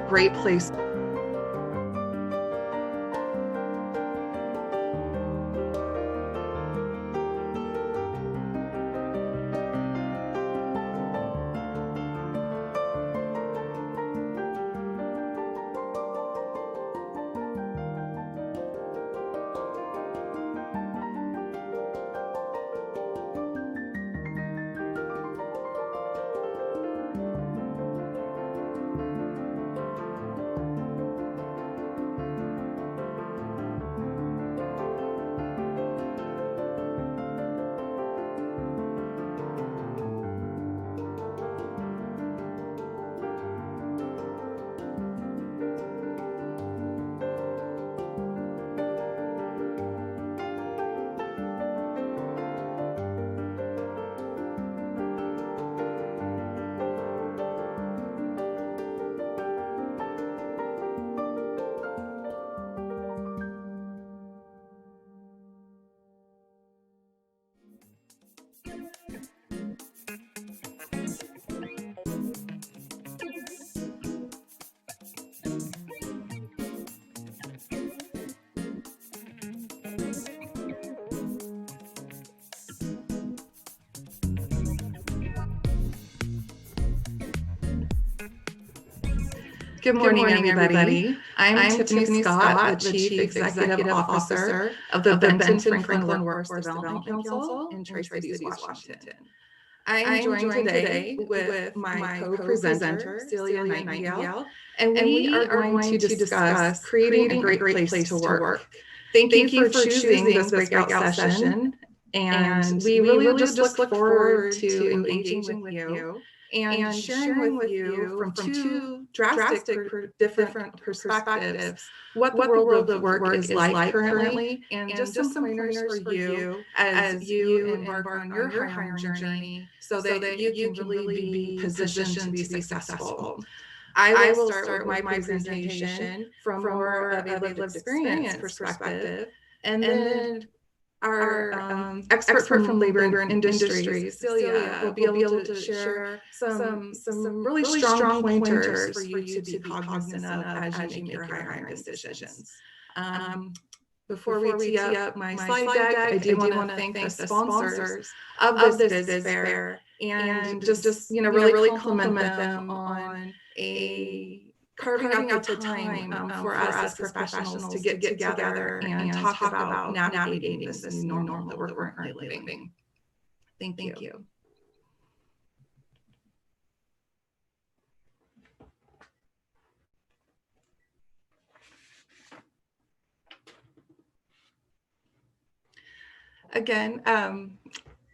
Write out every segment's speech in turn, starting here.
great place. Good morning, everybody. I'm Tiffany Scott, the Chief Executive Officer of the Benton Franklin Workforce Development Council in Tri-Cities, Washington. I'm joined today with my co-presenter, Celia Nightingale, and we are going to discuss creating a great place to work. Thank you for choosing this breakout session, and we really just look forward to engaging with you and sharing with you from two drastic different perspectives what the world of work is like currently, and just some pointers for you as you embark on your hiring journey so that you can really be positioned to be successful. I will start with my presentation from more of a lived experience perspective, and then our expert from labor and industries, Celia, will be able to share some really strong pointers for you to be cognizant of as you make your hiring decisions. Before we tee up my slide deck, I do want to thank the sponsors of this fair and just really compliment them on carving out the time for us as professionals to get together and talk about navigating this new normal that we're currently living. Thank you. Again,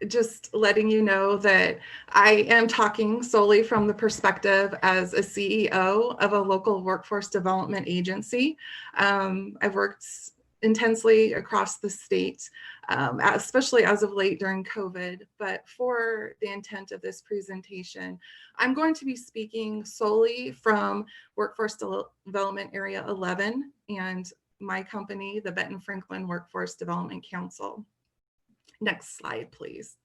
just letting you know that I am talking solely from the perspective as a CEO of a local workforce development agency. I've worked intensely across the state, especially as of late during COVID. But for the intent of this presentation, I'm going to be speaking solely from Workforce Development Area 11 and my company, the Benton Franklin Workforce Development Council. Next slide, please.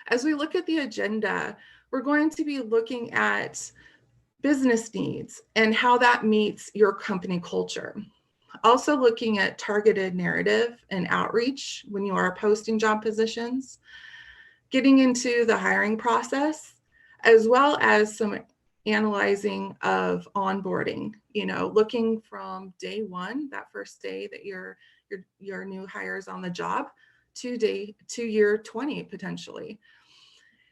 As we look at the agenda, we're going to be looking at business needs and how that meets your company culture. Also looking at targeted narrative and outreach when you are posting job positions, getting into the hiring process, as well as some analyzing of onboarding, looking from day one, that first day that your new hires on the job, to year 20 potentially.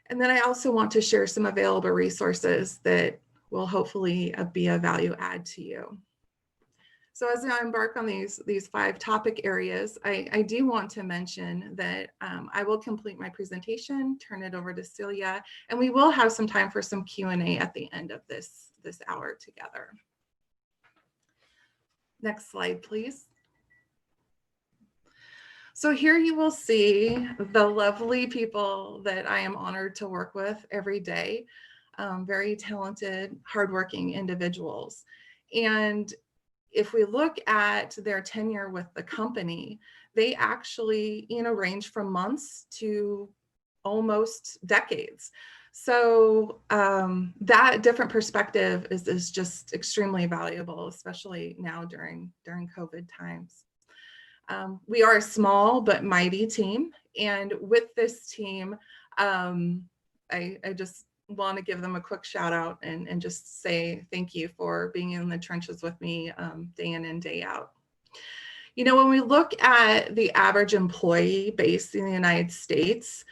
And then I also want to share some available resources that will hopefully be a value add to you. So as I embark on these 5 topic areas, I do want to mention that I will complete my presentation, turn it over to Celia, and we will have some time for some Q&A at the end of this hour together. Next slide, please. So here you will see the lovely people that I am honored to work with every day, very talented, hardworking individuals. And if we look at their tenure with the company, they actually range from months to almost decades. So that different perspective is just extremely valuable, especially now during COVID times. We are a small but mighty team, and with this team, I just want to give them a quick shout out and just say thank you for being in the trenches with me day in and day out. You know, when we look at the average employee based in the United States,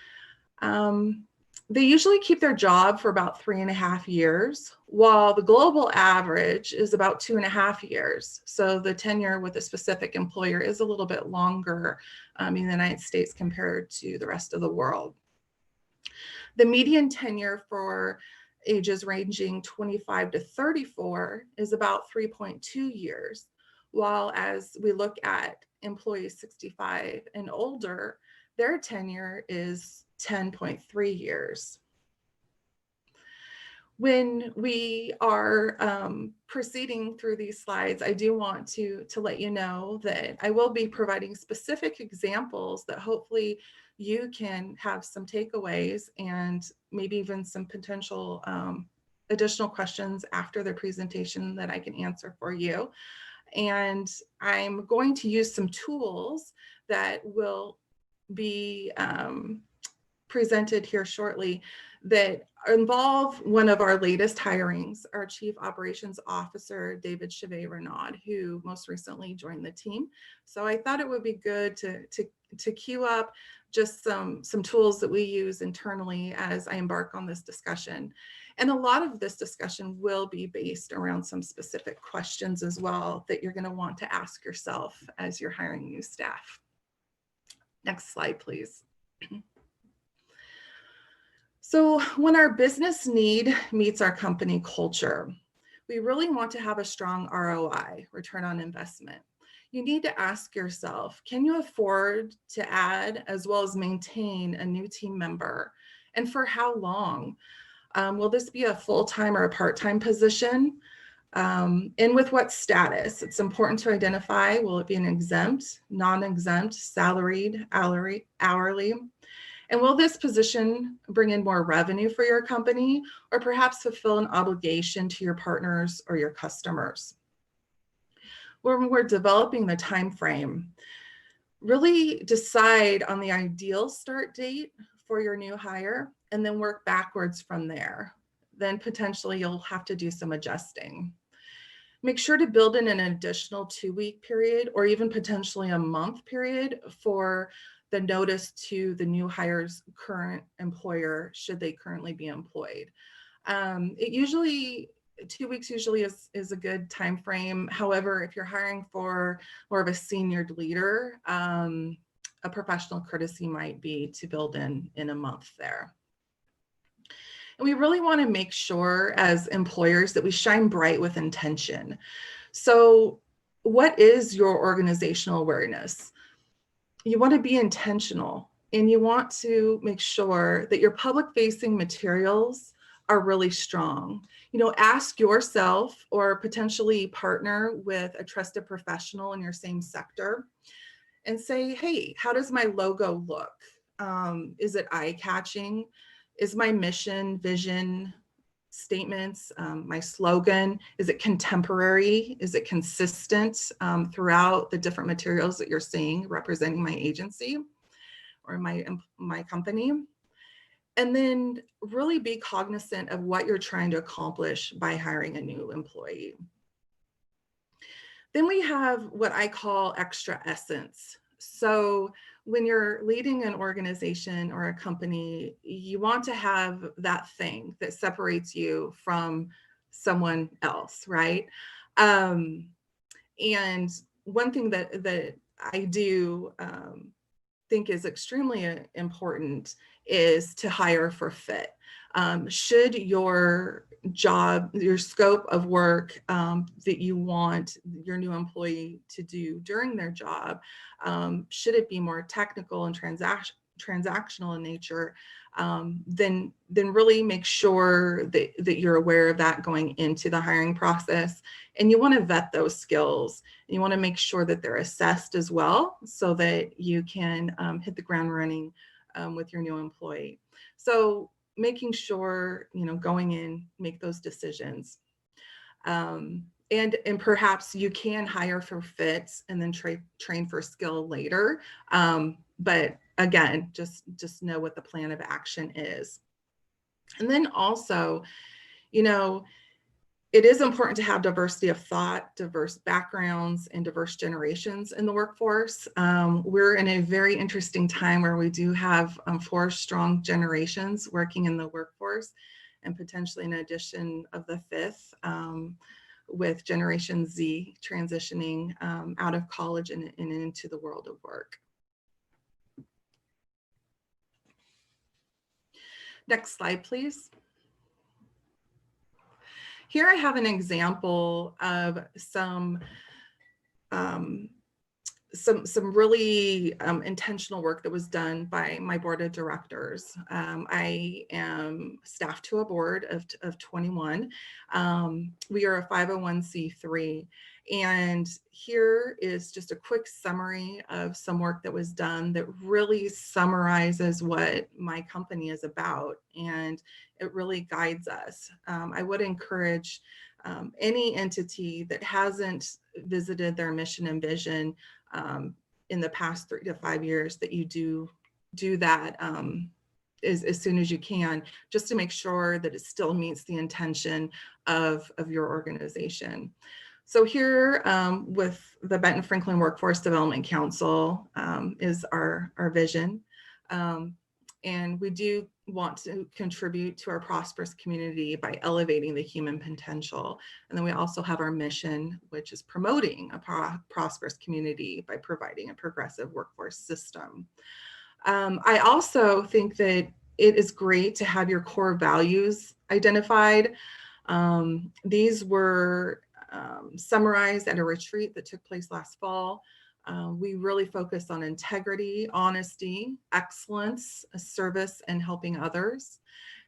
they usually keep their job for about 3.5 years, while the global average is about 2.5 years. So the tenure with a specific employer is a little bit longer in the United States compared to the rest of the world. The median tenure for ages ranging 25 to 34 is about 3.2 years, while as we look at employees 65 and older, their tenure is 10.3 years. When we are proceeding through these slides, I do want to let you know that I will be providing specific examples that hopefully you can have some takeaways and maybe even some potential additional questions after the presentation that I can answer for you. And I'm going to use some tools that will be presented here shortly that involve one of our latest hirings, our Chief Operations Officer, David Chevet-Renaud, who most recently joined the team. So I thought it would be good to queue up just some tools that we use internally as I embark on this discussion. And a lot of this discussion will be based around some specific questions as well that you're going to want to ask yourself as you're hiring new staff. Next slide, please. So when our business need meets our company culture, we really want to have a strong ROI, return on investment. You need to ask yourself, can you afford to add as well as maintain a new team member? And for how long? Will this be a full-time or a part-time position? And with what status? It's important to identify, will it be an exempt, non-exempt, salaried, hourly? And will this position bring in more revenue for your company or perhaps fulfill an obligation to your partners or your customers? When we're developing the time frame, really decide on the ideal start date for your new hire and then work backwards from there. Then potentially you'll have to do some adjusting. Make sure to build in an additional 2-week period or even potentially a month period for the notice to the new hire's current employer should they currently be employed. It usually 2 weeks usually is a good time frame. However, if you're hiring for more of a senior leader, a professional courtesy might be to build in a month there. And we really want to make sure as employers that we shine bright with intention. So what is your organizational awareness? You want to be intentional and you want to make sure that your public facing materials are really strong. You know, ask yourself or potentially partner with a trusted professional in your same sector and say, hey, how does my logo look? Is it eye-catching? Is my mission, vision, statements, my slogan, is it contemporary? Is it consistent throughout the different materials that you're seeing representing my agency or my company? And then really be cognizant of what you're trying to accomplish by hiring a new employee. Then we have what I call extra essence. So when you're leading an organization or a company, you want to have that thing that separates you from someone else, right? And one thing that I do think is extremely important is to hire for fit. Should your job, your scope of work that you want your new employee to do during their job, should it be more technical and transactional in nature, then really make sure that you're aware of that going into the hiring process. And you want to vet those skills. And you want to make sure that they're assessed as well so that you can hit the ground running with your new employee. So making sure, going in, make those decisions. And perhaps you can hire for fits and then train for skill later. But again, just know what the plan of action is. And then also, it is important to have diversity of thought, diverse backgrounds, and diverse generations in the workforce. We're in a very interesting time where we do have 4 strong generations working in the workforce, and potentially an addition of the 5th, with Generation Z transitioning out of college and into the world of work. Next slide, please. Here I have an example of some really intentional work that was done by my board of directors. I am staffed to a board of 21. We are a 501c3. And here is just a quick summary of some work that was done that really summarizes what my company is about, and it really guides us. I would encourage any entity that hasn't visited their mission and vision in the past 3 to 5 years, that you do that as soon as you can, just to make sure that it still meets the intention of your organization. So here with the Benton Franklin Workforce Development Council is our vision. And we do want to contribute to our prosperous community by elevating the human potential. And then we also have our mission, which is promoting a prosperous community by providing a progressive workforce system. I also think that it is great to have your core values identified. These were summarized at a retreat that took place last fall. We really focus on integrity, honesty, excellence, service, and helping others.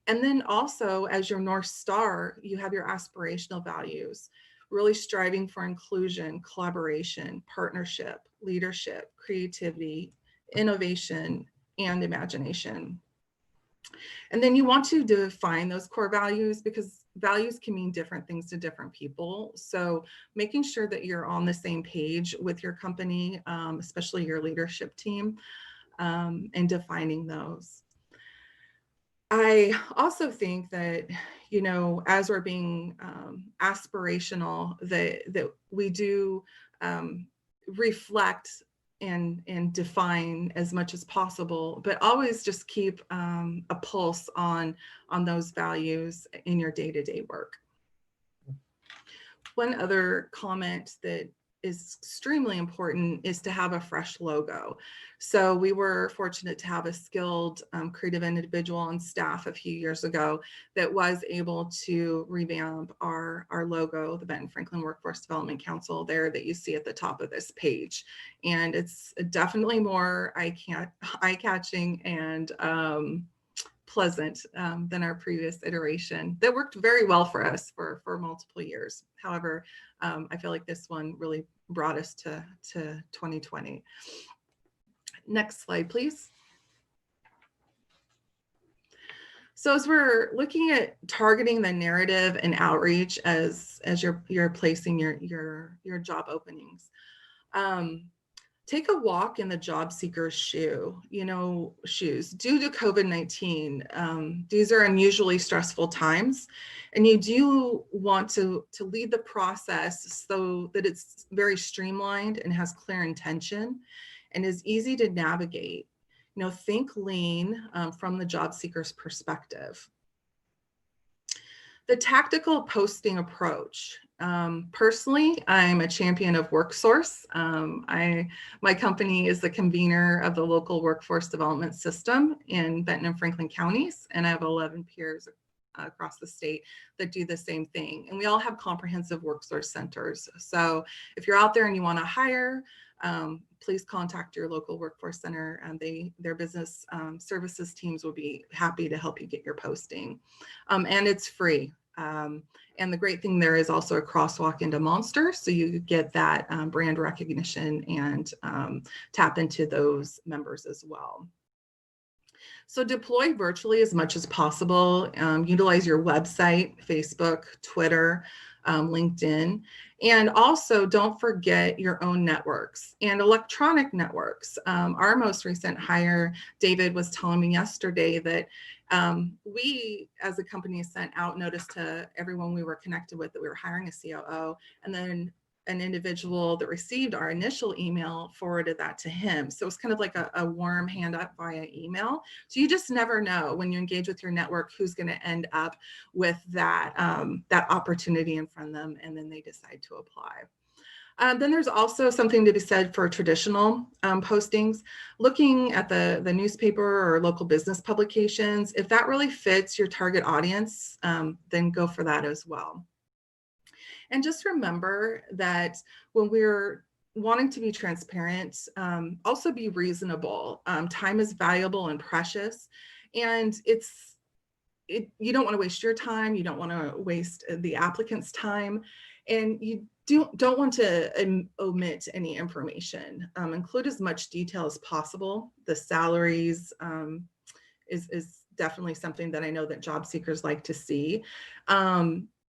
And then also, as your North Star, you have your aspirational values, really striving for inclusion, collaboration, partnership, leadership, creativity, innovation, and imagination. And then you want to define those core values, because values can mean different things to different people. So making sure that you're on the same page with your company, especially your leadership team, and defining those. I also think that, as we're being aspirational, that we do reflect and define as much as possible, but always just keep a pulse on those values in your day-to-day work. One other comment that is extremely important is to have a fresh logo. So we were fortunate to have a skilled creative individual on staff a few years ago that was able to revamp our logo, the Benton Franklin Workforce Development Council, there that you see at the top of this page. And it's definitely more eye-catching and pleasant than our previous iteration that worked very well for us for multiple years. However, I feel like this one really brought us to 2020. Next slide, please. So as we're looking at targeting the narrative and outreach as you're placing your job openings, take a walk in the job seeker's shoes. Due to COVID-19, these are unusually stressful times, and you do want to lead the process so that it's very streamlined and has clear intention and is easy to navigate. Think lean from the job seeker's perspective. The tactical posting approach. Personally, I'm a champion of WorkSource. My company is the convener of the local workforce development system in Benton and Franklin counties, and I have 11 peers across the state that do the same thing. And we all have comprehensive WorkSource centers. So if you're out there and you want to hire, please contact your local workforce center, and their business services teams will be happy to help you get your posting. And it's free. And the great thing there is also a crosswalk into Monster, so you get that brand recognition and tap into those members as well. So deploy virtually as much as possible. Utilize your website, Facebook, Twitter, LinkedIn, and also don't forget your own networks and electronic networks. Our most recent hire, David, was telling me yesterday that we as a company sent out notice to everyone we were connected with that we were hiring a COO, and then an individual that received our initial email forwarded that to him. So it's kind of like a warm hand up via email. So you just never know when you engage with your network who's going to end up with that that opportunity in front of them, and then they decide to apply. Then there's also something to be said for traditional postings. Looking at the newspaper or local business publications, if that really fits your target audience, then go for that as well. And just remember that when we're wanting to be transparent, also be reasonable. Time is valuable and precious, and you don't want to waste your time. You don't want to waste the applicant's time, and you don't want to omit any information. Include as much detail as possible. The salaries is definitely something that I know that job seekers like to see.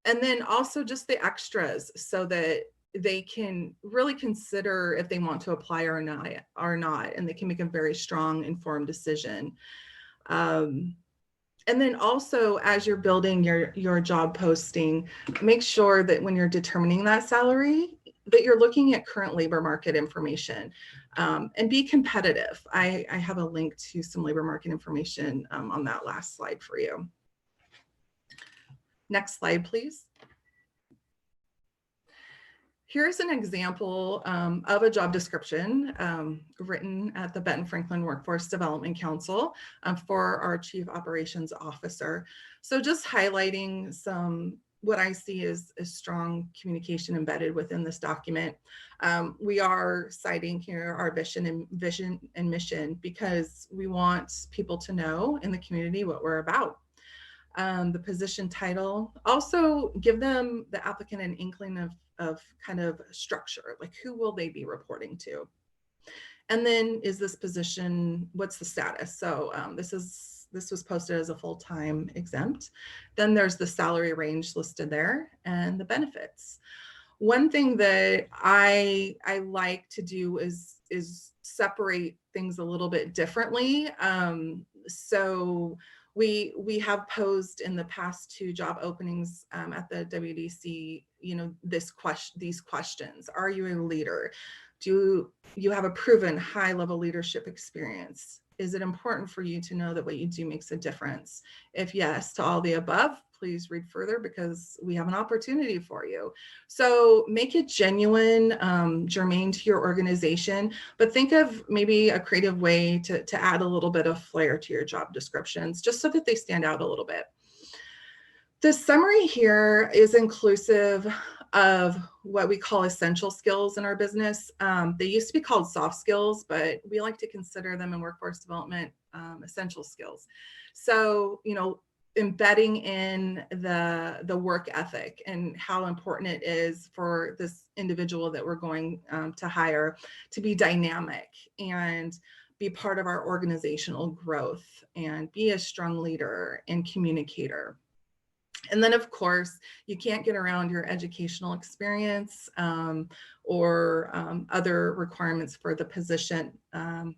And then also just the extras so that they can really consider if they want to apply or not, and they can make a very strong, informed decision. And then also, as you're building your job posting, make sure that when you're determining that salary, that you're looking at current labor market information, and be competitive. I have a link to some labor market information on that last slide for you. Next slide, please. Here's an example of a job description written at the Benton Franklin Workforce Development Council for our Chief Operations Officer. So just highlighting what I see is strong communication embedded within this document. We are citing here our vision and mission because we want people to know in the community what we're about. The position title, also give them, the applicant, an inkling of kind of structure, like who will they be reporting to? And then is this position, what's the status? So this was posted as a full-time exempt. Then there's the salary range listed there and the benefits. One thing that I like to do is separate things a little bit differently. So we have posed in the past 2 job openings at the WDC, these questions. Are you a leader? Do you have a proven high-level leadership experience? Is it important for you to know that what you do makes a difference? If yes to all the above, please read further because we have an opportunity for you. So make it genuine, germane to your organization, but think of maybe a creative way to add a little bit of flair to your job descriptions, just so that they stand out a little bit. The summary here is inclusive of what we call essential skills in our business. They used to be called soft skills, but we like to consider them in workforce development essential skills. So, embedding in the work ethic and how important it is for this individual that we're going to hire to be dynamic and be part of our organizational growth and be a strong leader and communicator. And then, of course, you can't get around your educational experience or other requirements for the position.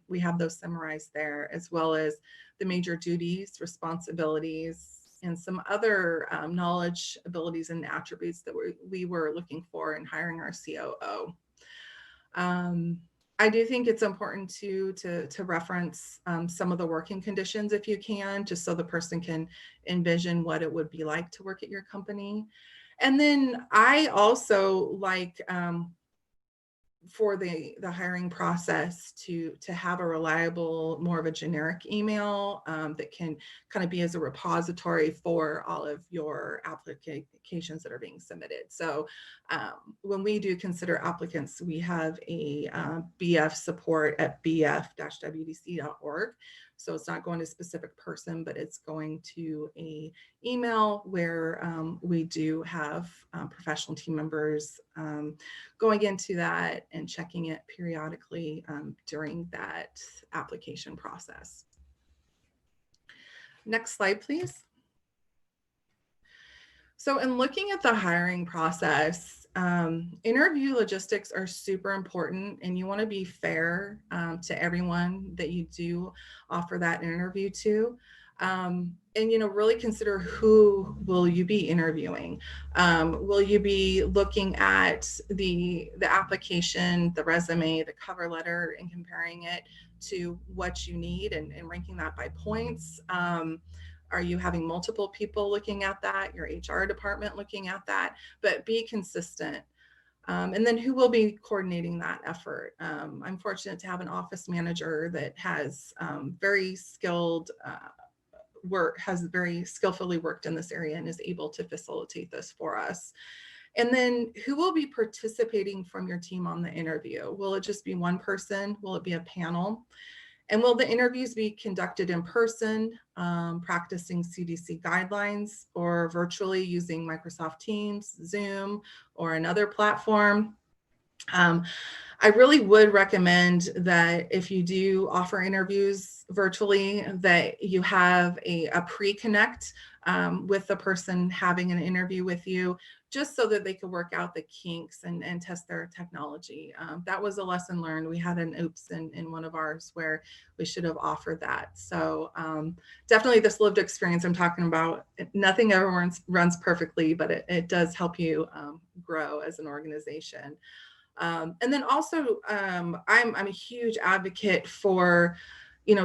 We have those summarized there, as well as the major duties, responsibilities, and some other knowledge, abilities, and attributes that we were looking for in hiring our COO. I do think it's important to reference some of the working conditions if you can, just so the person can envision what it would be like to work at your company. And then I also like for the hiring process to have a reliable, more of a generic email that can kind of be as a repository for all of your applications that are being submitted. So when we do consider applicants, we have a BF support at bf-wdc.org. So it's not going to a specific person, but it's going to a email where we do have professional team members going into that and checking it periodically during that application process. Next slide, please. So in looking at the hiring process, interview logistics are super important, and you want to be fair to everyone that you do offer that interview to. And really consider, who will you be interviewing? Will you be looking at the application, the resume, the cover letter, and comparing it to what you need, and ranking that by points? Are you having multiple people looking at that, your HR department looking at that? But be consistent. And then who will be coordinating that effort? I'm fortunate to have an office manager that has very skillfully worked in this area and is able to facilitate this for us. And then who will be participating from your team on the interview? Will it just be one person? Will it be a panel? And will the interviews be conducted in person, practicing CDC guidelines, or virtually using Microsoft Teams, Zoom, or another platform? I really would recommend that if you do offer interviews virtually, that you have a pre-connect with the person having an interview with you, just so that they could work out the kinks and test their technology. That was a lesson learned. We had an oops in one of ours where we should have offered that. So definitely this lived experience I'm talking about, nothing ever runs perfectly, but it does help you grow as an organization. And then also, I'm a huge advocate for,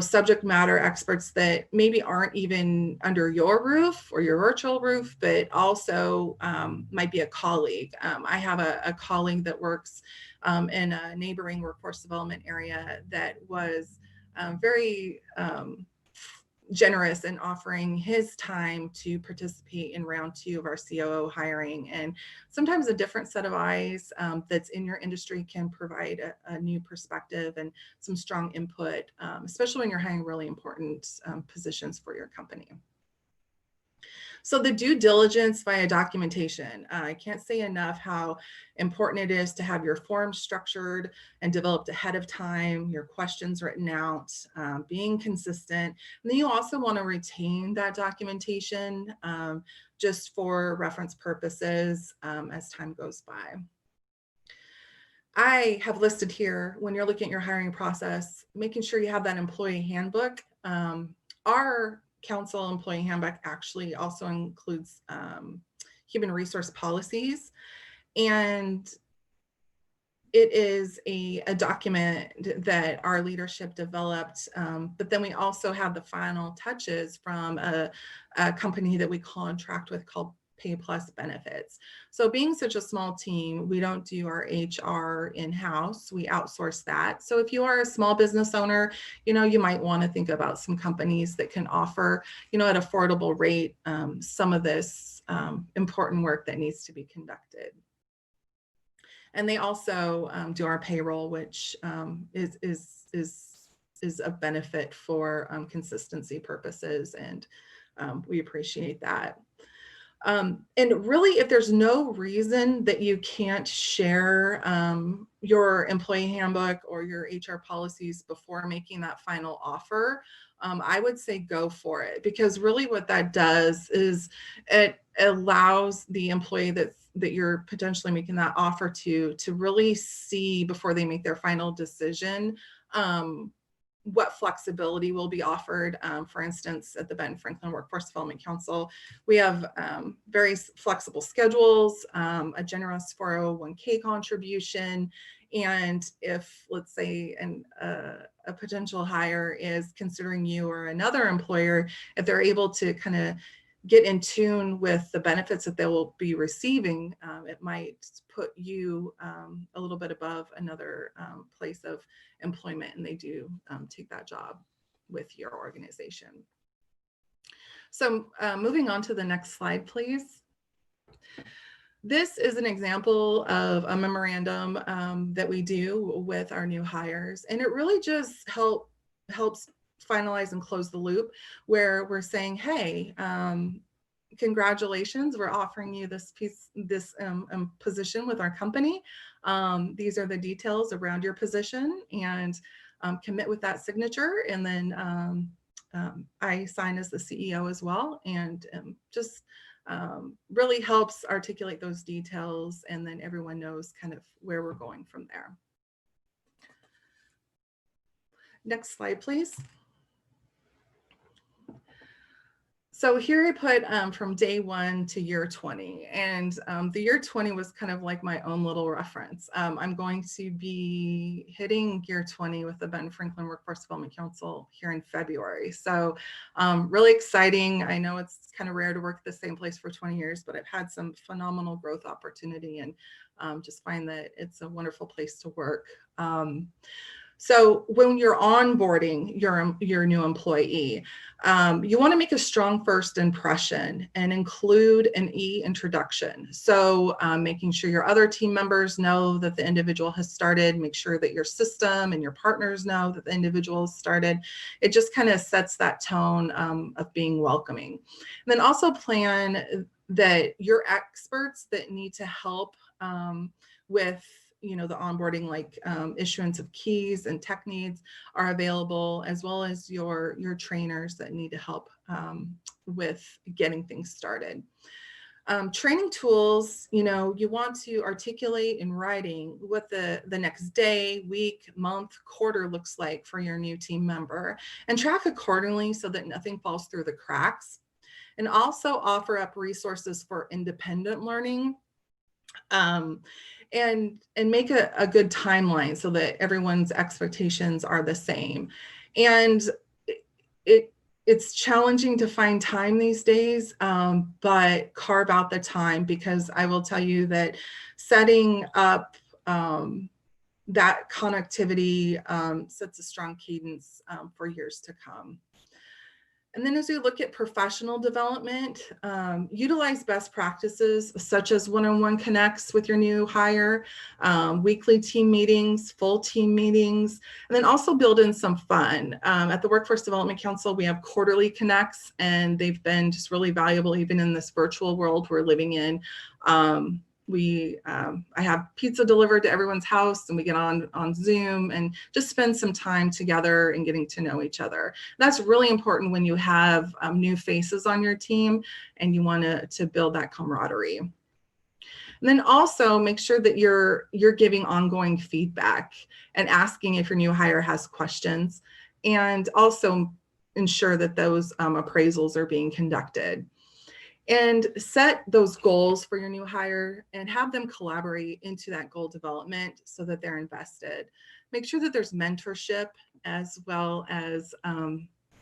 subject matter experts that maybe aren't even under your roof or your virtual roof, but also might be a colleague. I have a colleague that works in a neighboring workforce development area that was very generous in offering his time to participate in round 2 of our COO hiring. And sometimes a different set of eyes that's in your industry can provide a new perspective and some strong input, especially when you're hiring really important positions for your company. So the due diligence via documentation. I can't say enough how important it is to have your forms structured and developed ahead of time, your questions written out, being consistent. And then you also want to retain that documentation just for reference purposes as time goes by. I have listed here, when you're looking at your hiring process, making sure you have that employee handbook. Our council employee handbook actually also includes human resource policies, and it is a document that our leadership developed, but then we also have the final touches from a company that we contract with called Pay Plus Benefits. So being such a small team, we don't do our HR in-house, we outsource that. So if you are a small business owner, you might want to think about some companies that can offer, at affordable rate, some of this important work that needs to be conducted. And they also do our payroll, which is a benefit for consistency purposes, and we appreciate that. And really, if there's no reason that you can't share your employee handbook or your HR policies before making that final offer, I would say go for it, because really what that does is it allows the employee that you're potentially making that offer to really see, before they make their final decision, what flexibility will be offered. For instance, at the Ben Franklin Workforce Development Council, we have very flexible schedules, a generous 401k contribution. And if, let's say, a potential hire is considering you or another employer, if they're able to kind of get in tune with the benefits that they will be receiving, it might put you a little bit above another place of employment, and they do take that job with your organization. So moving on to the next slide, please. This is an example of a memorandum that we do with our new hires, and it really just helps finalize and close the loop, where we're saying, hey, congratulations, we're offering you this position with our company. These are the details around your position, and commit with that signature. And then I sign as the CEO as well, and just really helps articulate those details, and then everyone knows kind of where we're going from there. Next slide, please. So here I put from day 1 to year 20, and the year 20 was kind of like my own little reference. I'm going to be hitting year 20 with the Benton Franklin Workforce Development Council here in February. So really exciting. I know it's kind of rare to work at the same place for 20 years, but I've had some phenomenal growth opportunity, and just find that it's a wonderful place to work. So when you're onboarding your new employee, you want to make a strong first impression and include an e-introduction. So making sure your other team members know that the individual has started, make sure that your system and your partners know that the individual has started. It just kind of sets that tone of being welcoming. And then also plan that your experts that need to help with the onboarding, like issuance of keys and tech needs, are available, as well as your trainers that need to help with getting things started. Training tools, you want to articulate in writing what the next day, week, month, quarter looks like for your new team member, and track accordingly so that nothing falls through the cracks. And also offer up resources for independent learning. And make a good timeline so that everyone's expectations are the same. And it's challenging to find time these days, but carve out the time, because I will tell you that setting up that connectivity sets a strong cadence for years to come. And then as we look at professional development, utilize best practices such as one-on-one connects with your new hire, weekly team meetings, full team meetings, and then also build in some fun. At the Workforce Development Council, we have quarterly connects, and they've been just really valuable even in this virtual world we're living in. I have pizza delivered to everyone's house, and we get on Zoom and just spend some time together and getting to know each other. That's really important when you have new faces on your team and you want to build that camaraderie. And then also make sure that you're giving ongoing feedback and asking if your new hire has questions, and also ensure that those appraisals are being conducted. And set those goals for your new hire and have them collaborate into that goal development so that they're invested. Make sure that there's mentorship, as well as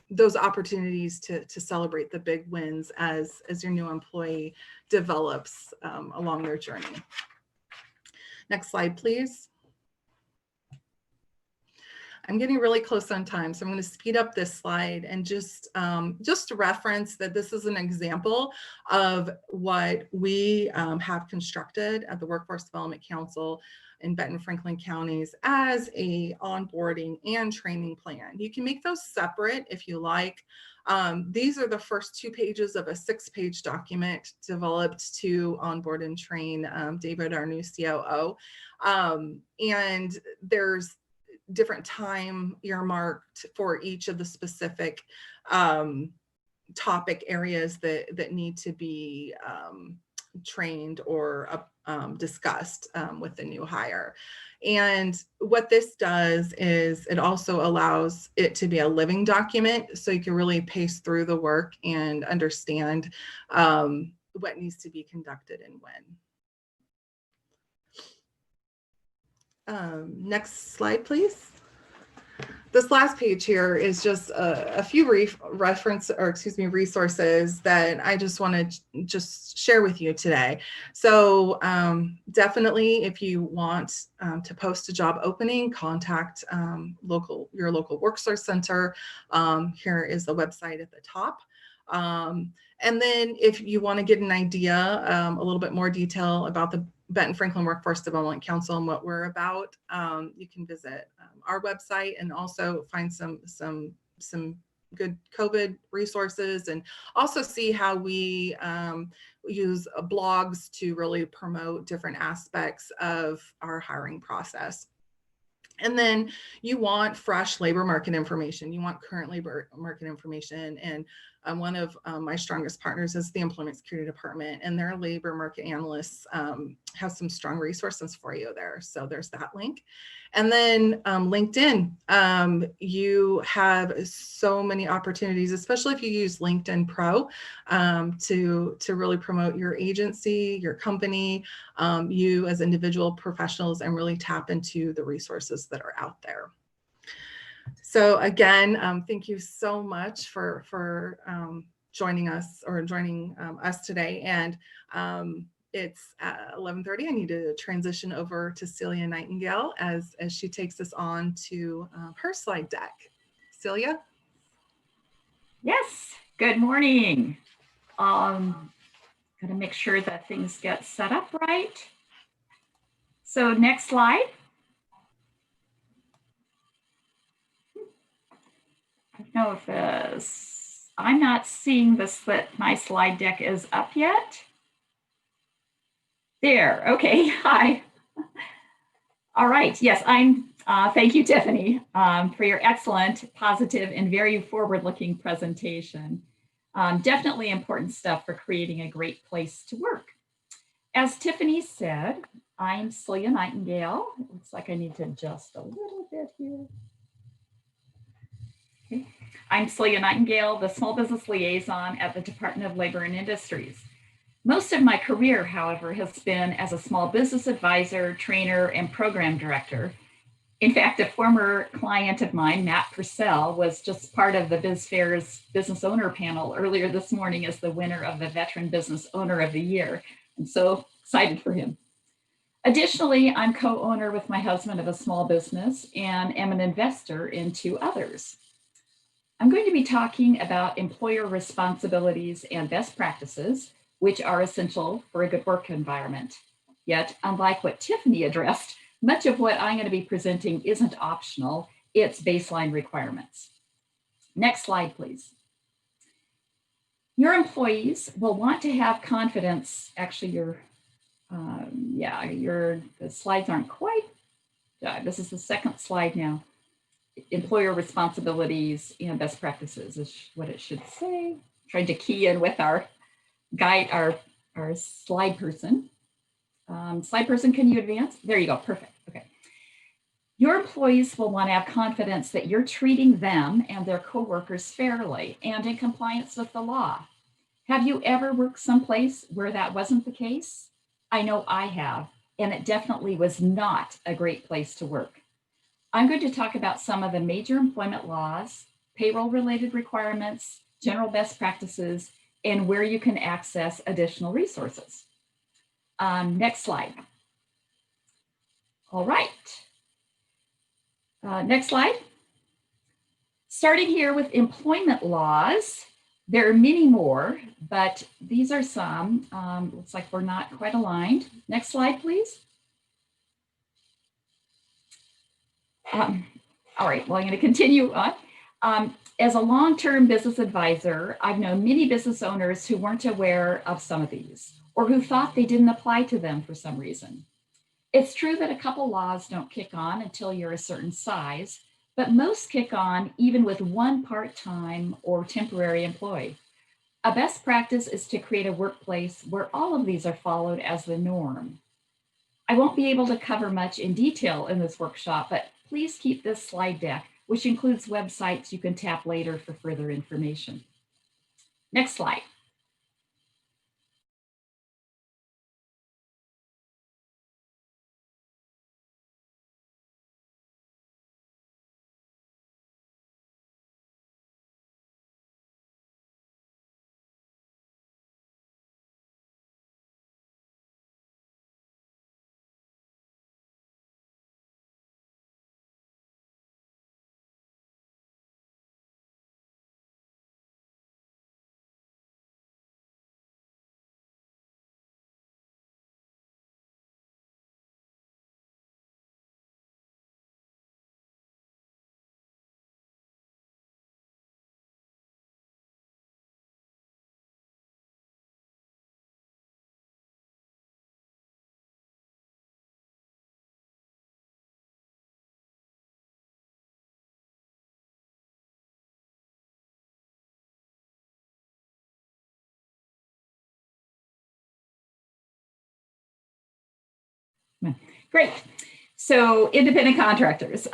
those opportunities to celebrate the big wins as your new employee develops along their journey. Next slide, please. I'm getting really close on time, so I'm going to speed up this slide and just reference that this is an example of what we have constructed at the Workforce Development Council in Benton Franklin counties as a onboarding and training plan. You can make those separate if you like. These are the first 2 pages of a 6-page document developed to onboard and train David, our new COO. And there's different time earmarked for each of the specific topic areas that need to be trained or discussed with the new hire. And what this does is it also allows it to be a living document, so you can really pace through the work and understand what needs to be conducted and when. Next slide, please. This last page here is just a few resources that I just want to just share with you today. So definitely, if you want to post a job opening, contact your local workforce center. Here is the website at the top. And then if you want to get an idea, a little bit more detail about the Benton Franklin Workforce Development Council and what we're about, you can visit our website and also find some good COVID resources, and also see how we use blogs to really promote different aspects of our hiring process. And then you want fresh labor market information. You want current labor market information. And one of my strongest partners is the Employment Security Department, and their labor market analysts have some strong resources for you there. So there's that link. And then LinkedIn, you have so many opportunities, especially if you use LinkedIn Pro to really promote your agency, your company, you as individual professionals, and really tap into the resources that are out there. So again, thank you so much for joining us today. And it's 11:30. I need to transition over to Celia Nightingale as she takes us on to her slide deck. Celia? Yes, good morning. Gotta make sure that things get set up right. So next slide. I don't know if I'm not seeing this, that my slide deck is up yet. There, okay, hi. All right, yes, thank you, Tiffany, for your excellent, positive, and very forward-looking presentation. Definitely important stuff for creating a great place to work. As Tiffany said, I'm Celia Nightingale. It looks like I need to adjust a little bit here. Okay. I'm Celia Nightingale, the Small Business Liaison at the Department of Labor and Industries. Most of my career, however, has been as a small business advisor, trainer, and program director. In fact, a former client of mine, Matt Purcell, was just part of the BizFair's Business Owner panel earlier this morning as the winner of the Veteran Business Owner of the Year. I'm so excited for him. Additionally, I'm co-owner with my husband of a small business and am an investor in 2 others. I'm going to be talking about employer responsibilities and best practices, which are essential for a good work environment. Yet, unlike what Tiffany addressed, much of what I'm going to be presenting isn't optional, it's baseline requirements. Next slide, please. Your employees will want to have confidence. Actually, the slides aren't quite, this is the second slide now. Employer responsibilities and best practices is what it should say. Trying to key in with our guide, our slide person. Slide person, can you advance? There you go, perfect, okay. Your employees will want to have confidence that you're treating them and their coworkers fairly and in compliance with the law. Have you ever worked someplace where that wasn't the case? I know I have, and it definitely was not a great place to work. I'm going to talk about some of the major employment laws, payroll-related requirements, general best practices, and where you can access additional resources. Next slide. All right. Next slide. Starting here with employment laws, there are many more, but these are some. Looks like we're not quite aligned. Next slide, please. All right, well, I'm going to continue on. As a long-term business advisor, I've known many business owners who weren't aware of some of these or who thought they didn't apply to them for some reason. It's true that a couple laws don't kick on until you're a certain size, but most kick on even with one part-time or temporary employee. A best practice is to create a workplace where all of these are followed as the norm. I won't be able to cover much in detail in this workshop, but please keep this slide deck, which includes websites you can tap later for further information. Next slide. Great. So independent contractors.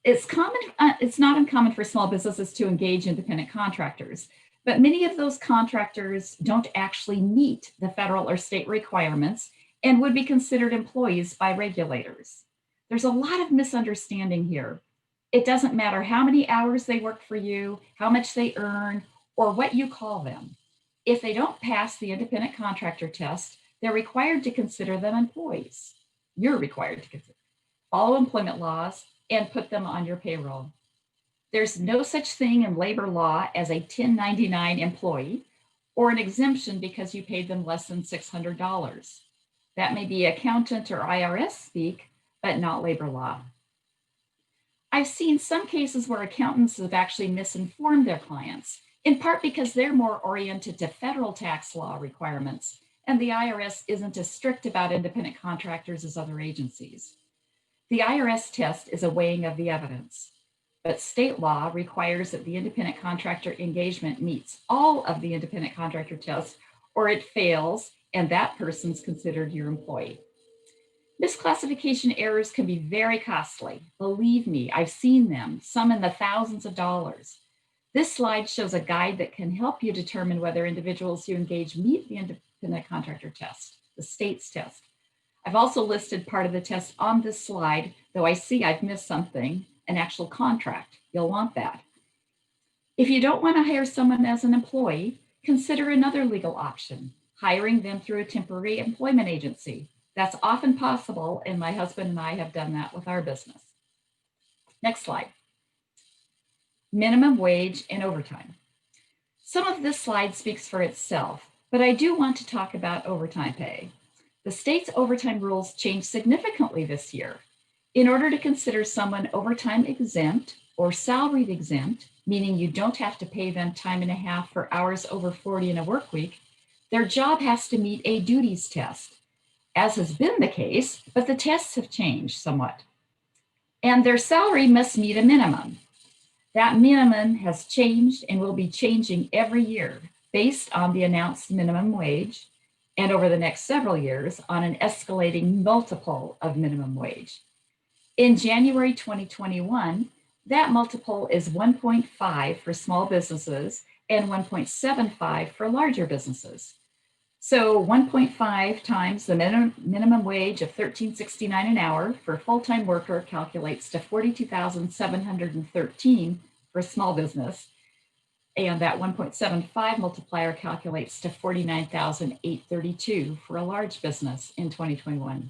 It's not uncommon for small businesses to engage independent contractors, but many of those contractors don't actually meet the federal or state requirements and would be considered employees by regulators. There's a lot of misunderstanding here. It doesn't matter how many hours they work for you, how much they earn, or what you call them. If they don't pass the independent contractor test, they're required to consider them employees. You're required to follow employment laws and put them on your payroll. There's no such thing in labor law as a 1099 employee or an exemption because you paid them less than $600. That may be accountant or IRS speak, but not labor law. I've seen some cases where accountants have actually misinformed their clients, in part because they're more oriented to federal tax law requirements, and the IRS isn't as strict about independent contractors as other agencies. The IRS test is a weighing of the evidence, but state law requires that the independent contractor engagement meets all of the independent contractor tests, or it fails, and that person's considered your employee. Misclassification errors can be very costly. Believe me, I've seen them, some in the thousands of dollars. This slide shows a guide that can help you determine whether individuals you engage meet the independent contractor test, the state's test. I've also listed part of the test on this slide, though I see I've missed something, an actual contract. You'll want that. If you don't want to hire someone as an employee, consider another legal option, hiring them through a temporary employment agency. That's often possible, and my husband and I have done that with our business. Next slide. Minimum wage and overtime. Some of this slide speaks for itself, but I do want to talk about overtime pay. The state's overtime rules changed significantly this year. In order to consider someone overtime exempt or salaried exempt, meaning you don't have to pay them time and a half for hours over 40 in a work week, their job has to meet a duties test, as has been the case, but the tests have changed somewhat. And their salary must meet a minimum. That minimum has changed and will be changing every year based on the announced minimum wage, and over the next several years on an escalating multiple of minimum wage. In January 2021, that multiple is 1.5 for small businesses and 1.75 for larger businesses. So 1.5 times the minimum wage of $13.69 an hour for a full-time worker calculates to $42,713 for a small business. And that 1.75 multiplier calculates to $49,832 for a large business in 2021.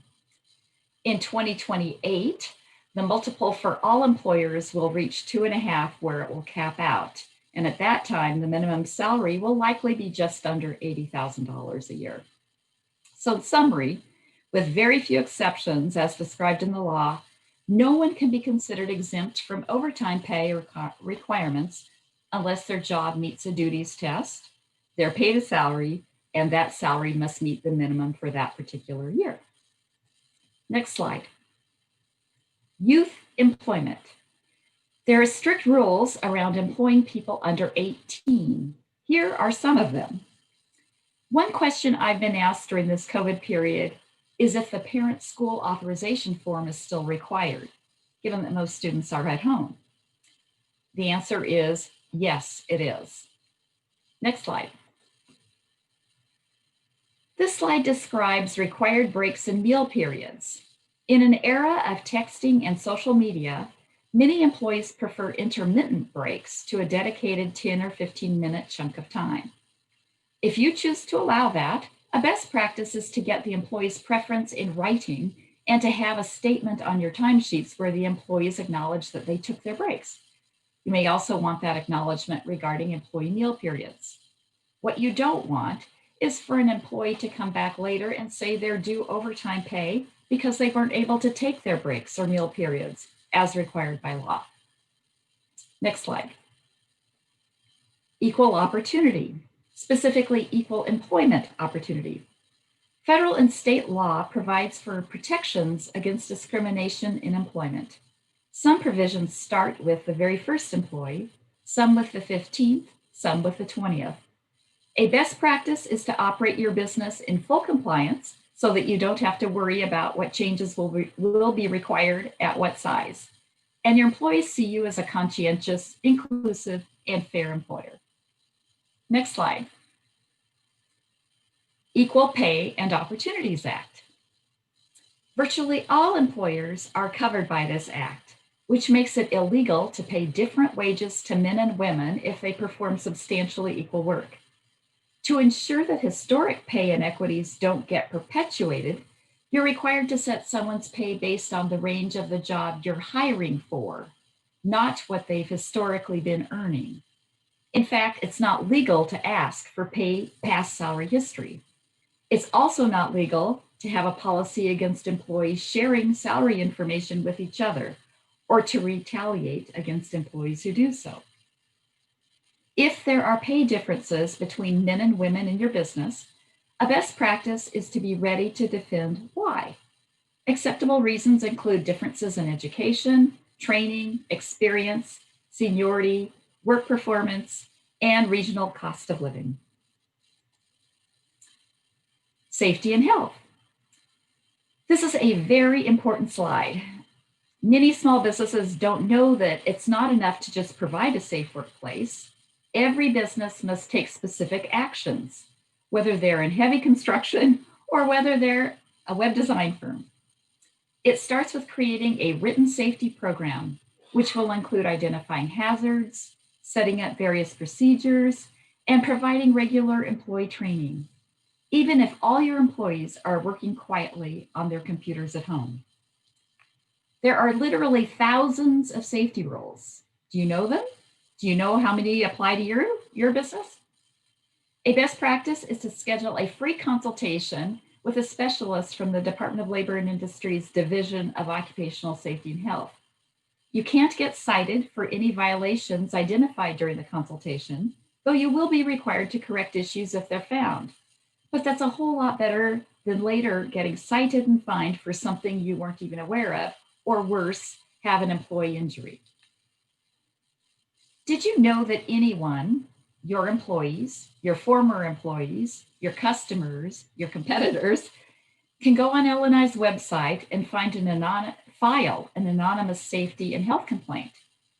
In 2028, the multiple for all employers will reach 2.5, where it will cap out. And at that time, the minimum salary will likely be just under $80,000 a year. So in summary, with very few exceptions as described in the law, no one can be considered exempt from overtime pay requirements unless their job meets a duties test, they're paid a salary, and that salary must meet the minimum for that particular year. Next slide. Youth employment. There are strict rules around employing people under 18. Here are some of them. One question I've been asked during this COVID period is if the parent school authorization form is still required, given that most students are at home. The answer is yes, it is. Next slide. This slide describes required breaks and meal periods. In an era of texting and social media, many employees prefer intermittent breaks to a dedicated 10 or 15-minute chunk of time. If you choose to allow that, a best practice is to get the employee's preference in writing and to have a statement on your timesheets where the employees acknowledge that they took their breaks. You may also want that acknowledgement regarding employee meal periods. What you don't want is for an employee to come back later and say they're due overtime pay because they weren't able to take their breaks or meal periods as required by law. Next slide. Equal opportunity, specifically equal employment opportunity. Federal and state law provides for protections against discrimination in employment. Some provisions start with the very first employee, some with the 15th, some with the 20th. A best practice is to operate your business in full compliance so that you don't have to worry about what changes will be required at what size. And your employees see you as a conscientious, inclusive, and fair employer. Next slide. Equal Pay and Opportunities Act. Virtually all employers are covered by this act, which makes it illegal to pay different wages to men and women if they perform substantially equal work. To ensure that historic pay inequities don't get perpetuated, you're required to set someone's pay based on the range of the job you're hiring for, not what they've historically been earning. In fact, it's not legal to ask for pay past salary history. It's also not legal to have a policy against employees sharing salary information with each other or to retaliate against employees who do so. If there are pay differences between men and women in your business, a best practice is to be ready to defend why. Acceptable reasons include differences in education, training, experience, seniority, work performance, and regional cost of living. Safety and health. This is a very important slide. Many small businesses don't know that it's not enough to just provide a safe workplace. Every business must take specific actions, whether they're in heavy construction or whether they're a web design firm. It starts with creating a written safety program, which will include identifying hazards, setting up various procedures, and providing regular employee training, even if all your employees are working quietly on their computers at home. There are literally thousands of safety rules. Do you know them? Do you know how many apply to your business? A best practice is to schedule a free consultation with a specialist from the Department of Labor and Industries Division of Occupational Safety and Health. You can't get cited for any violations identified during the consultation, though you will be required to correct issues if they're found. But that's a whole lot better than later getting cited and fined for something you weren't even aware of, or worse, have an employee injury. Did you know that anyone, your employees, your former employees, your customers, your competitors, can go on LNI's website and file an anonymous safety and health complaint?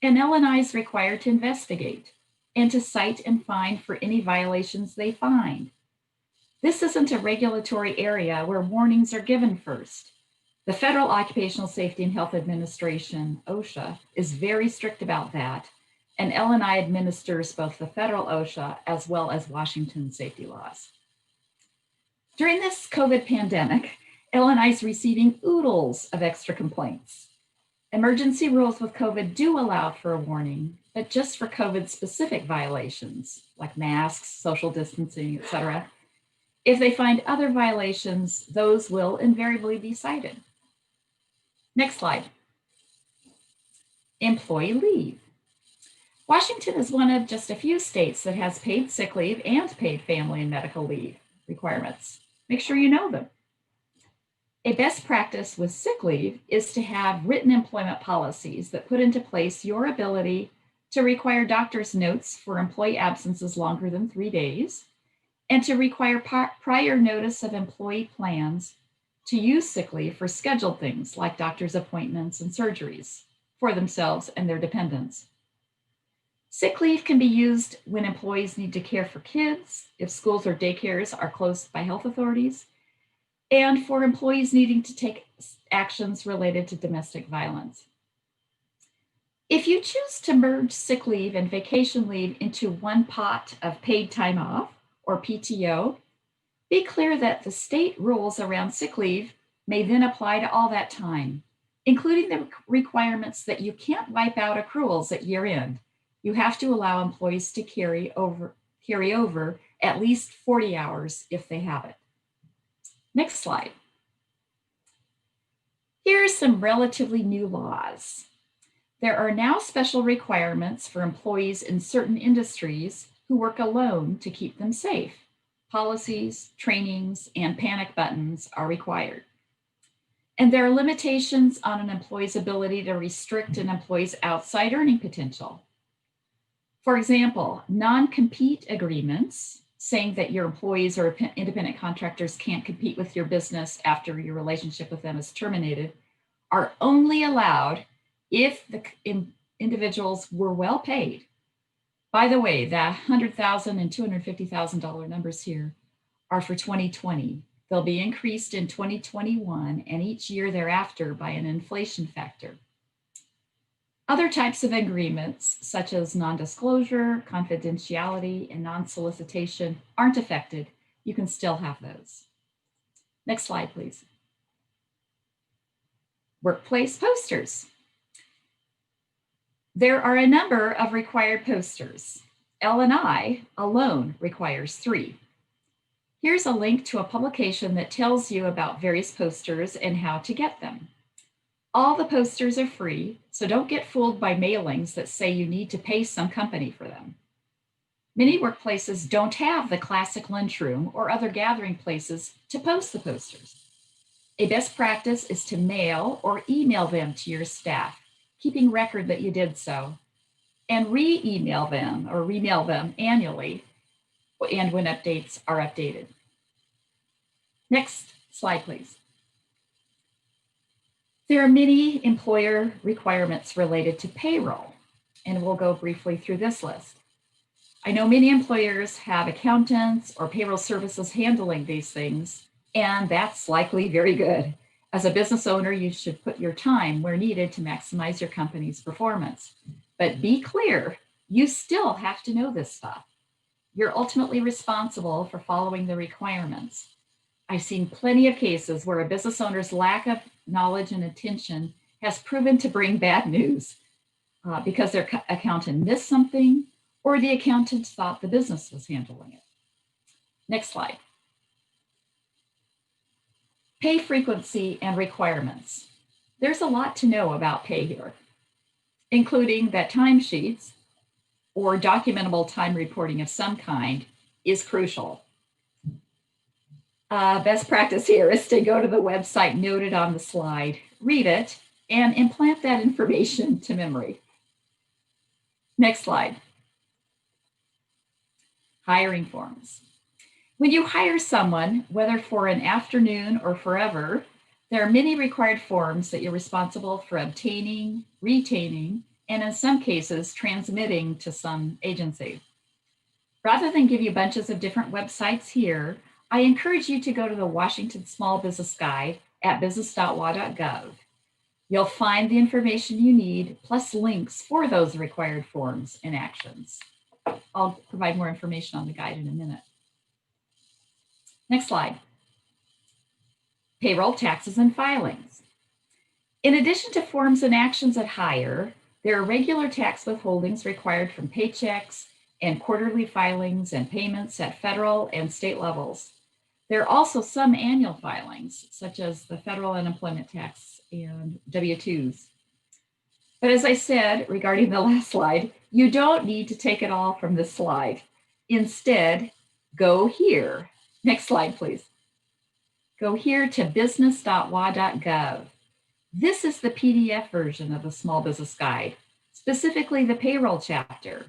And LNI is required to investigate and to cite and fine for any violations they find. This isn't a regulatory area where warnings are given first. The Federal Occupational Safety and Health Administration, OSHA, is very strict about that, and LNI administers both the federal OSHA as well as Washington safety laws. During this COVID pandemic, LNI is receiving oodles of extra complaints. Emergency rules with COVID do allow for a warning, but just for COVID-specific violations, like masks, social distancing, etc. If they find other violations, those will invariably be cited. Next slide. Employee leave. Washington is one of just a few states that has paid sick leave and paid family and medical leave requirements. Make sure you know them. A best practice with sick leave is to have written employment policies that put into place your ability to require doctor's notes for employee absences longer than 3 days, and to require prior notice of employee plans to use sick leave for scheduled things like doctor's appointments and surgeries for themselves and their dependents. Sick leave can be used when employees need to care for kids, if schools or daycares are closed by health authorities, and for employees needing to take actions related to domestic violence. If you choose to merge sick leave and vacation leave into one pot of paid time off, or PTO, be clear that the state rules around sick leave may then apply to all that time, including the requirements that you can't wipe out accruals at year end. You have to allow employees to carry over at least 40 hours if they have it. Next slide. Here are some relatively new laws. There are now special requirements for employees in certain industries who work alone to keep them safe. Policies, trainings, and panic buttons are required. And there are limitations on an employee's ability to restrict an employee's outside earning potential. For example, non-compete agreements saying that your employees or independent contractors can't compete with your business after your relationship with them is terminated are only allowed if the individuals were well paid. By the way, the $100,000 and $250,000 numbers here are for 2020. They'll be increased in 2021 and each year thereafter by an inflation factor. Other types of agreements, such as non-disclosure, confidentiality, and non-solicitation, aren't affected. You can still have those. Next slide, please. Workplace posters. There are a number of required posters. L&I alone requires 3. Here's a link to a publication that tells you about various posters and how to get them. All the posters are free, so don't get fooled by mailings that say you need to pay some company for them. Many workplaces don't have the classic lunchroom or other gathering places to post the posters. A best practice is to mail or email them to your staff, keeping record that you did so, and re-email them or remail them annually and when updates are updated. Next slide, please. There are many employer requirements related to payroll, and we'll go briefly through this list. I know many employers have accountants or payroll services handling these things, and that's likely very good. As a business owner, you should put your time where needed to maximize your company's performance. But be clear, you still have to know this stuff. You're ultimately responsible for following the requirements. I've seen plenty of cases where a business owner's lack of knowledge and attention has proven to bring bad news because their accountant missed something or the accountant thought the business was handling it. Next slide. Pay frequency and requirements. There's a lot to know about pay here, including that timesheets or documentable time reporting of some kind is crucial. Best practice here is to go to the website noted on the slide, read it, and implant that information to memory. Next slide. Hiring forms. When you hire someone, whether for an afternoon or forever, there are many required forms that you're responsible for obtaining, retaining, and in some cases, transmitting to some agency. Rather than give you bunches of different websites here, I encourage you to go to the Washington Small Business Guide at business.wa.gov. You'll find the information you need, plus links for those required forms and actions. I'll provide more information on the guide in a minute. Next slide. Payroll, taxes, and filings. In addition to forms and actions at hire, there are regular tax withholdings required from paychecks and quarterly filings and payments at federal and state levels. There are also some annual filings, such as the federal unemployment tax and W-2s. But as I said regarding the last slide, you don't need to take it all from this slide. Instead, go here. Next slide, please. Go here to business.wa.gov. This is the PDF version of the Small Business Guide, specifically the payroll chapter.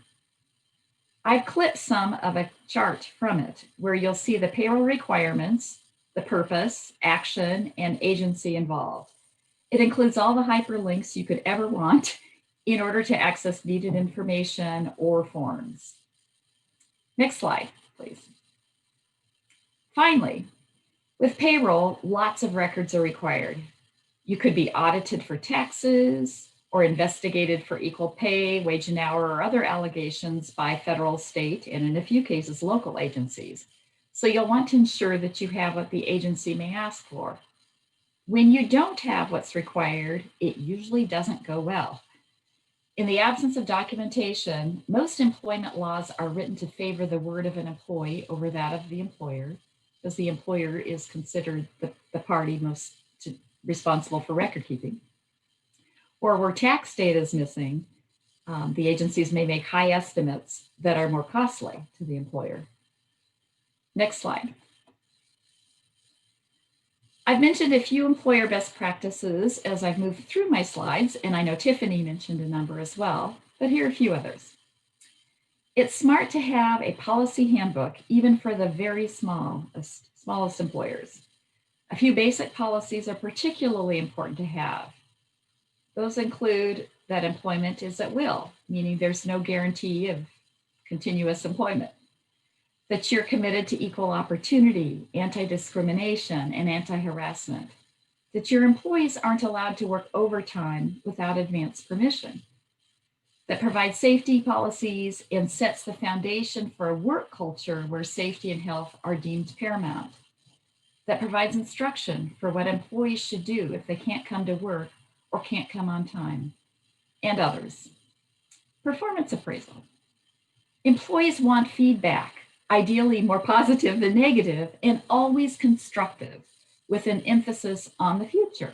I've clipped some of a chart from it where you'll see the payroll requirements, the purpose, action, and agency involved. It includes all the hyperlinks you could ever want in order to access needed information or forms. Next slide, please. Finally, with payroll, lots of records are required. You could be audited for taxes or investigated for equal pay, wage and hour, or other allegations by federal, state, and in a few cases, local agencies. So you'll want to ensure that you have what the agency may ask for. When you don't have what's required, it usually doesn't go well. In the absence of documentation, most employment laws are written to favor the word of an employee over that of the employer, because the employer is considered the party most responsible for record keeping. Or where tax data is missing, the agencies may make high estimates that are more costly to the employer. Next slide. I've mentioned a few employer best practices as I've moved through my slides, and I know Tiffany mentioned a number as well, but here are a few others. It's smart to have a policy handbook, even for the very smallest employers. A few basic policies are particularly important to have. Those include that employment is at will, meaning there's no guarantee of continuous employment, that you're committed to equal opportunity, anti-discrimination, and anti-harassment, that your employees aren't allowed to work overtime without advance permission, that provides safety policies and sets the foundation for a work culture where safety and health are deemed paramount, that provides instruction for what employees should do if they can't come to work or can't come on time, and others. Performance appraisal. Employees want feedback, ideally more positive than negative, and always constructive, with an emphasis on the future.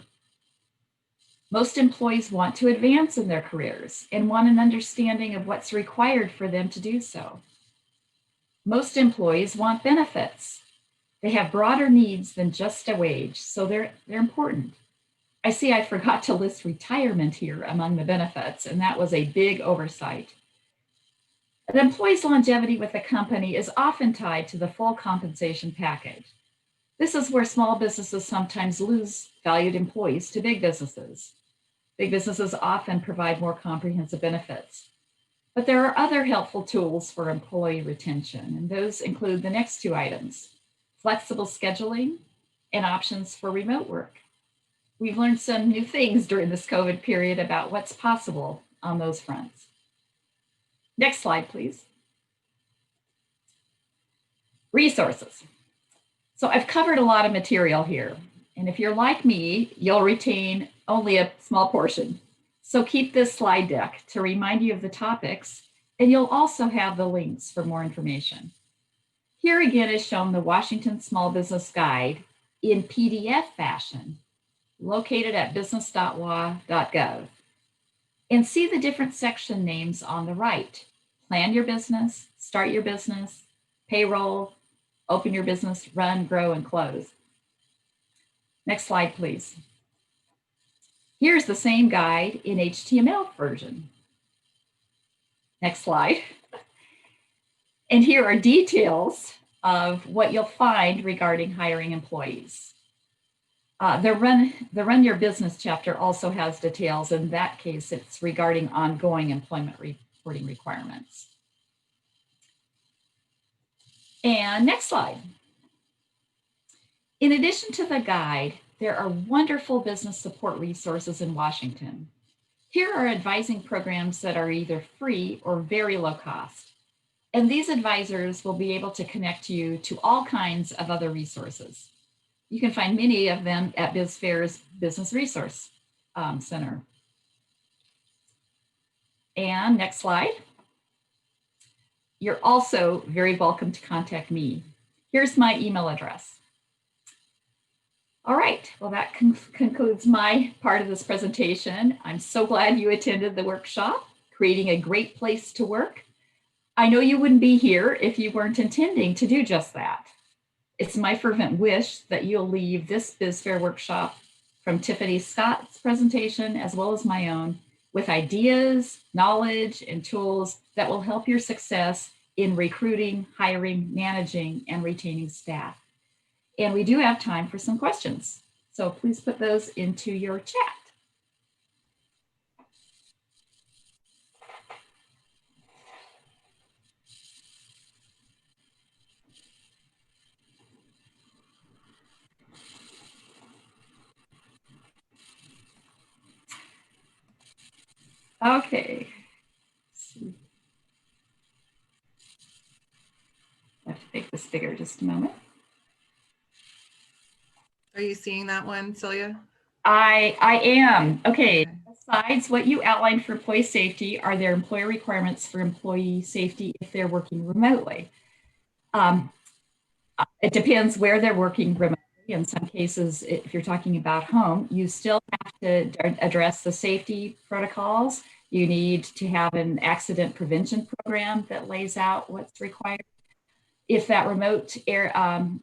Most employees want to advance in their careers and want an understanding of what's required for them to do so. Most employees want benefits. They have broader needs than just a wage, so they're important. I see I forgot to list retirement here among the benefits, and that was a big oversight. An employee's longevity with a company is often tied to the full compensation package. This is where small businesses sometimes lose valued employees to big businesses. Big businesses often provide more comprehensive benefits. But there are other helpful tools for employee retention, and those include the next two items: flexible scheduling and options for remote work. We've learned some new things during this COVID period about what's possible on those fronts. Next slide, please. Resources. So I've covered a lot of material here, and if you're like me, you'll retain only a small portion. So keep this slide deck to remind you of the topics, and you'll also have the links for more information. Here again is shown the Washington Small Business Guide in PDF fashion, located at business.wa.gov. And see the different section names on the right: plan your business, start your business, payroll, open your business, run, grow, and close. Next slide, please. Here's the same guide in HTML version. Next slide. And here are details of what you'll find regarding hiring employees. The Run Your Business chapter also has details. In that case, it's regarding ongoing employment reporting requirements. And next slide. In addition to the guide, there are wonderful business support resources in Washington. Here are advising programs that are either free or very low cost. And these advisors will be able to connect you to all kinds of other resources. You can find many of them at BizFair's Business Resource Center. And next slide. You're also very welcome to contact me. Here's my email address. All right, well, that concludes my part of this presentation. I'm so glad you attended the workshop, Creating a Great Place to Work. I know you wouldn't be here if you weren't intending to do just that. It's my fervent wish that you'll leave this BizFair workshop, from Tiffany Scott's presentation as well as my own, with ideas, knowledge, and tools that will help your success in recruiting, hiring, managing, and retaining staff. And we do have time for some questions, so please put those into your chat. Okay. I have to make this bigger just a moment. Are you seeing that one, Celia? I am. Okay. Besides what you outlined for employee safety, are there employer requirements for employee safety if they're working remotely? It depends where they're working remotely. In some cases, if you're talking about home, you still have to address the safety protocols. You need to have an accident prevention program that lays out what's required. If that remote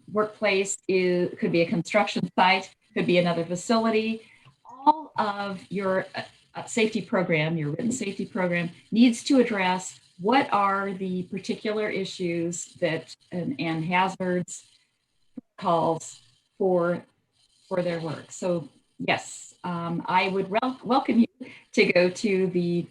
workplace could be a construction site, could be another facility, all of your safety program, your written safety program, needs to address what are the particular issues that and hazards calls for their work. So yes, I would welcome you to go to the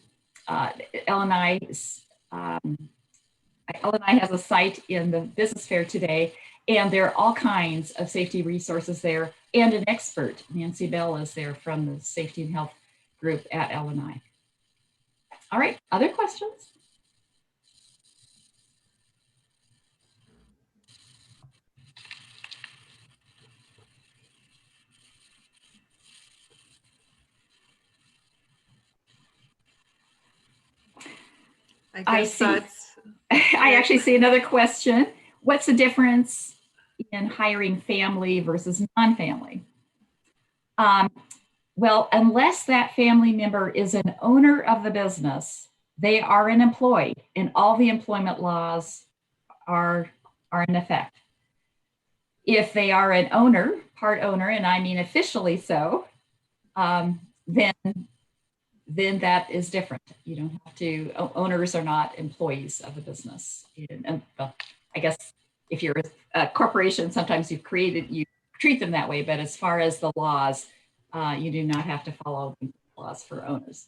LNI's. LNI has a site in the business fair today, and there are all kinds of safety resources there, and an expert, Nancy Bell, is there from the Safety and Health group at LNI. All right, other questions? I see. I actually see another question. What's the difference in hiring family versus non-family? Well, unless that family member is an owner of the business, they are an employee, and all the employment laws are in effect. If they are an owner, part owner, and I mean officially so, then that is different. You don't have to, owners are not employees of the business. And I guess if you're a corporation, sometimes you treat them that way, but as far as the laws, you do not have to follow the laws for owners.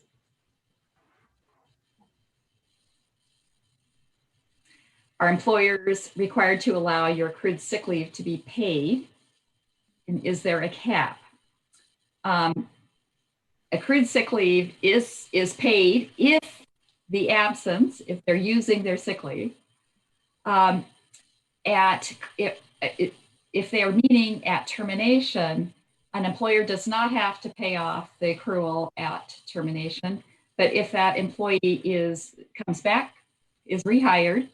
Are employers required to allow your accrued sick leave to be paid? And is there a cap? Accrued sick leave is paid if the absence, if they're using their sick leave, if they are meeting at termination, an employer does not have to pay off the accrual at termination. But if that employee comes back, is rehired,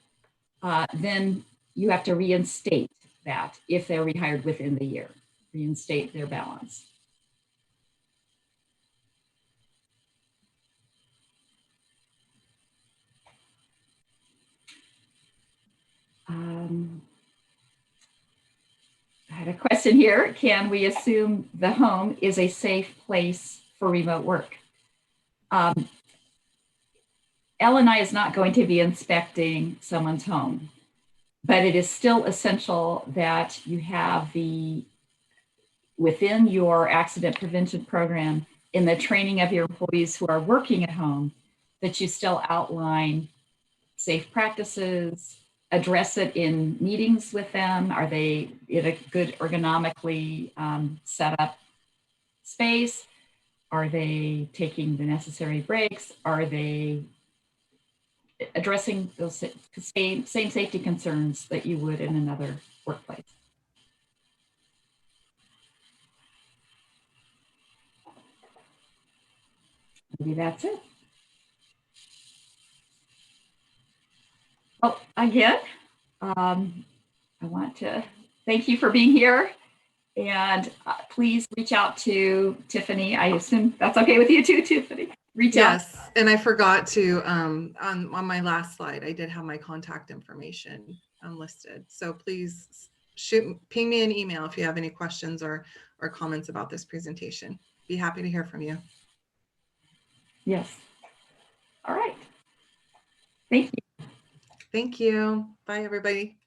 then you have to reinstate that if they're rehired within the year, reinstate their balance. I had a question here. Can we assume the home is a safe place for remote work? LNI is not going to be inspecting someone's home, but it is still essential that you have within your accident prevention program, in the training of your employees who are working at home, that you still outline safe practices, address it in meetings with them. Are they in a good ergonomically set up space? Are they taking the necessary breaks? Are they addressing those same safety concerns that you would in another workplace? Maybe that's it. Oh, again, I want to thank you for being here, and please reach out to Tiffany. I assume that's okay with you too, Tiffany. Reach out. Yes, and I forgot to on my last slide, I did have my contact information listed. So please ping me an email if you have any questions or comments about this presentation. Be happy to hear from you. Yes. All right. Thank you. Thank you. Bye, everybody.